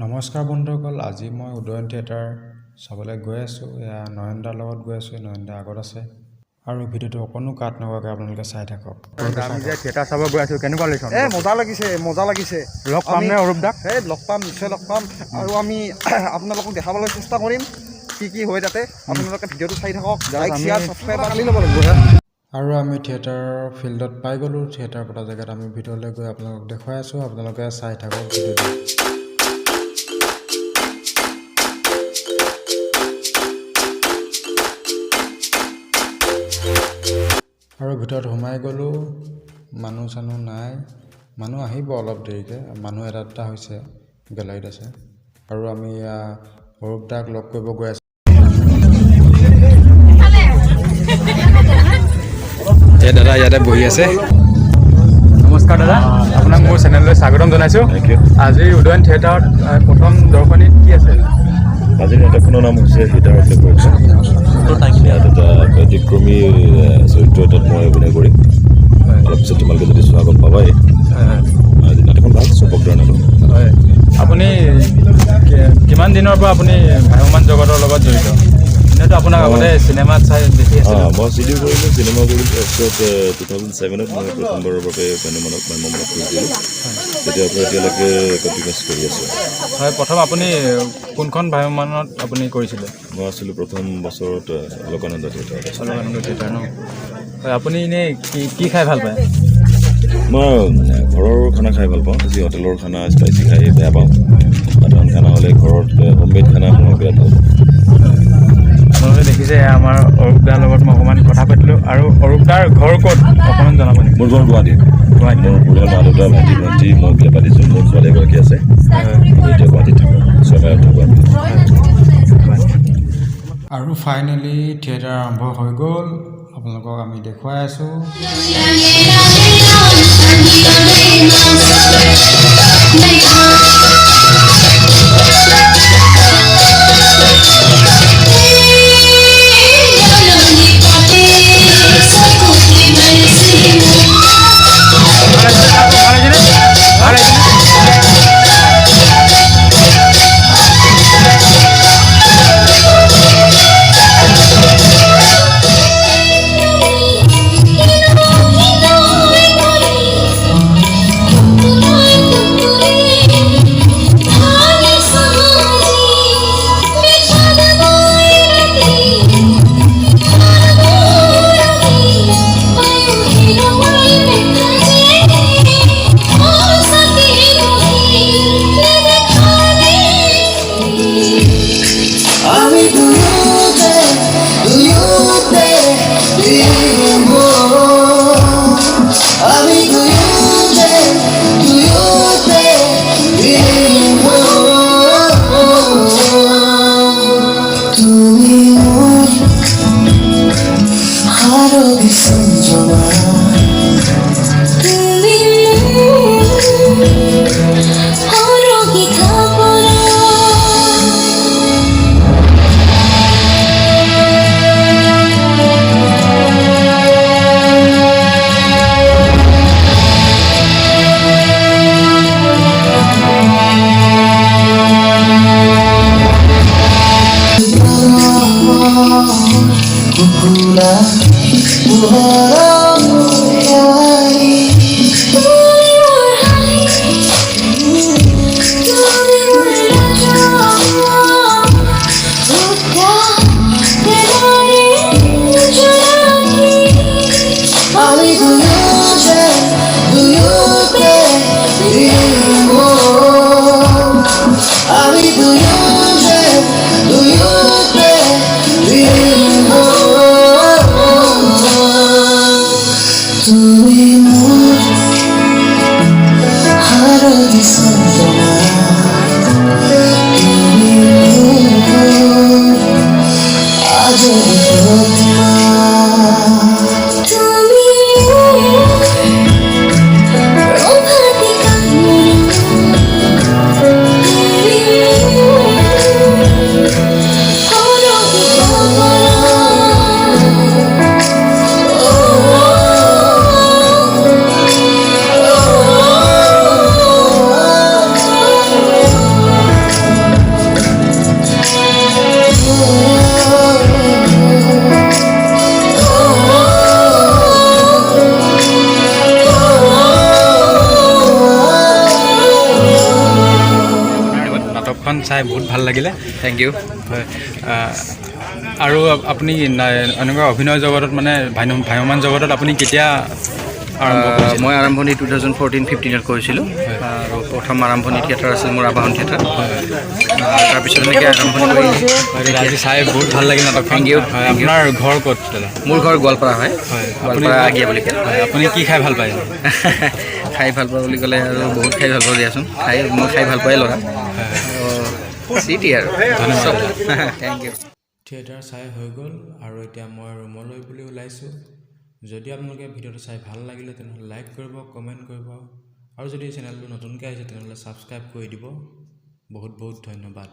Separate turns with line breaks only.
নমস্কাৰ বন্ধুসকল, আজি মই উদয়ন থিয়েটাৰ চাবলৈ গৈ আছোঁ। এয়া নয়নদাৰ লগত গৈ আছোঁ। নয়নদা আগত আছে আৰু ভিডিঅ'টো অকণো কাট নকৰাকৈ আপোনালোকে চাই থাকক।
আমি যে থিয়েটাৰ চাব গৈ আছোঁ, কেনেকুৱা লাগিছে?
মজা লাগিছে।
লগ পাম নে অৰূপ দাক?
লগ পাম, নিশ্চয় লগ পাম। আৰু আমি আপোনালোকক দেখাবলৈ চেষ্টা কৰিম কি হয় তাতে। আপোনালোকে ভিডিঅ'টো চাই থাকক, লাইক শ্বেয়াৰ ছাবস্ক্ৰাইব কৰি ল'ব লাগিব।
আৰু আমি থিয়েটাৰ ফিল্ডত পাই গ'লোঁ। থিয়েটাৰ পতা জেগাত আমি ভিতৰলৈ গৈ আপোনালোকক দেখুৱাই আছোঁ। আপোনালোকে চাই থাকক ভিডিঅ'টো। আৰু ভিতৰত সোমাই গ'লোঁ। মানুহ চানুহ নাই, মানুহ আহিব অলপ দেৰিকৈ। মানুহ এটা দুটা হৈছে, গেলাৰীত আছে। আৰু আমি অৰূপ দাক লগ কৰিব গৈ আছোঁ।
এই দাদা ইয়াতে বহি আছে।
নমস্কাৰ দাদা, আপোনাক মোৰ চেনেললৈ স্বাগতম জনাইছোঁ। আজি উদয়ন থিয়েটাৰত প্ৰথম দৰ্শনীত কি আছে?
আজিৰ নাটকখনৰ নাম হৈছে সীতাৰ প্ৰডাকশ্যন। ইয়াত এটা ব্যতিক্ৰমী চৰিত্ৰ এটাত মই অভিনয় কৰিম। অলপ পিছত তোমালোকে যদি চোৱা গম পাবাই। আজি নাটকখন ভাল, চপকদাৰ নাটক।
হয়, আপুনি কিমান দিনৰ পৰা আপুনি ভ্ৰাম্যমান জগতৰ লগত জড়িত? এনেতো আপোনাক আগতে চিনেমাত চাই দেখি আছিলোঁ।
মই চিডিও কৰিলোঁ, চিনেমা কৰিলোঁ। তাৰপিছত 2007 মই প্ৰথমবাৰৰ বাবে ভ্ৰাম্যমানত কৰিছিলোঁ। তেতিয়াৰ পৰা এতিয়ালৈকে কণ্টিনিউছ কৰি আছোঁ।
হয়, প্ৰথম আপুনি কোনখন ভ্ৰাম্যমানত আপুনি কৰিছিলে?
মই আছিলোঁ প্ৰথম বছৰত অলকানন্দ থিয়েটাৰত।
অলকানন্দ থিয়েটাৰ ন? হয়, আপুনি এনেই কি খাই ভাল পায়?
মই ঘৰৰ খানা খাই ভাল পাওঁ। বেছি হোটেলৰ খানা স্পাইচি খাই বেয়া পাওঁ। সাধাৰণ খানা হ'লে ঘৰত হোমমেড খানা মই বিৰাট ভাল পাওঁ।
আপোনালোকে দেখিছে, আমাৰ অৰূপ দাৰ লগত মই অকণমান কথা পাতিলোঁ। আৰু অৰূপ দাৰ ঘৰ ক'ত অকণমান জনাব নেকি?
মোৰ ঘৰ গুৱাহাটীত। মোৰ পৰিয়াল মা দেউতা ভাইটি ভণ্টি, মই বিয়া পাতিছোঁ। মোৰ ছোৱালী এগৰাকী আছে। এতিয়া গুৱাহাটীত থাকোঁ, চৰকাৰত থাকোঁ।
আৰু ফাইনেলি থিয়েটাৰ আৰম্ভ হৈ গ'ল। আপোনালোকক আমি দেখুৱাই আছোঁ।
নাটকখন চাই বহুত ভাল লাগিলে।
Thank you.
হয় আৰু আপুনি এনেকুৱা অভিনয় জগতত মানে ভ্ৰাম্যমান জগতত আপুনি কেতিয়া
মই আৰম্ভণি 2014-15 কৰিছিলোঁ আৰু প্ৰথম আৰম্ভণি থিয়েটাৰ আছিল মোৰ আবাহন থিয়েটাৰ। তাৰপিছত এনেকৈ আৰম্ভণি কৰি
আজি চাই বহুত ভাল লাগিল নাটকখন।
Thank you.
হয় আপোনাৰ ঘৰ ক'ত দাদা?
মোৰ ঘৰ গোৱালপাৰা হয়, গোৱালপাৰা আগিয়া বুলি কয়।
হয় আপুনি কি খাই ভাল পায়?
খাই ভাল পোৱা বুলি ক'লে আৰু বহুত খাই ভাল পাওঁ দিয়াচোন, মই খাই ভাল পায়েই ল'ৰা, চিটি আৰু
ধন্যবাদ।
Thank U.
থিয়েটাৰ চাই হৈ গ'ল আৰু এতিয়া মই ৰুমলৈ বুলি ওলাইছোঁ। যদি আপোনালোকে ভিডিঅ'টো চাই ভাল লাগিলে তেনেহ'লে লাইক কৰিব, কমেণ্ট কৰিব আৰু যদি চেনেলটো নতুনকৈ আহিছে তেনেহ'লে ছাবস্ক্ৰাইব কৰি দিব। বহুত বহুত ধন্যবাদ।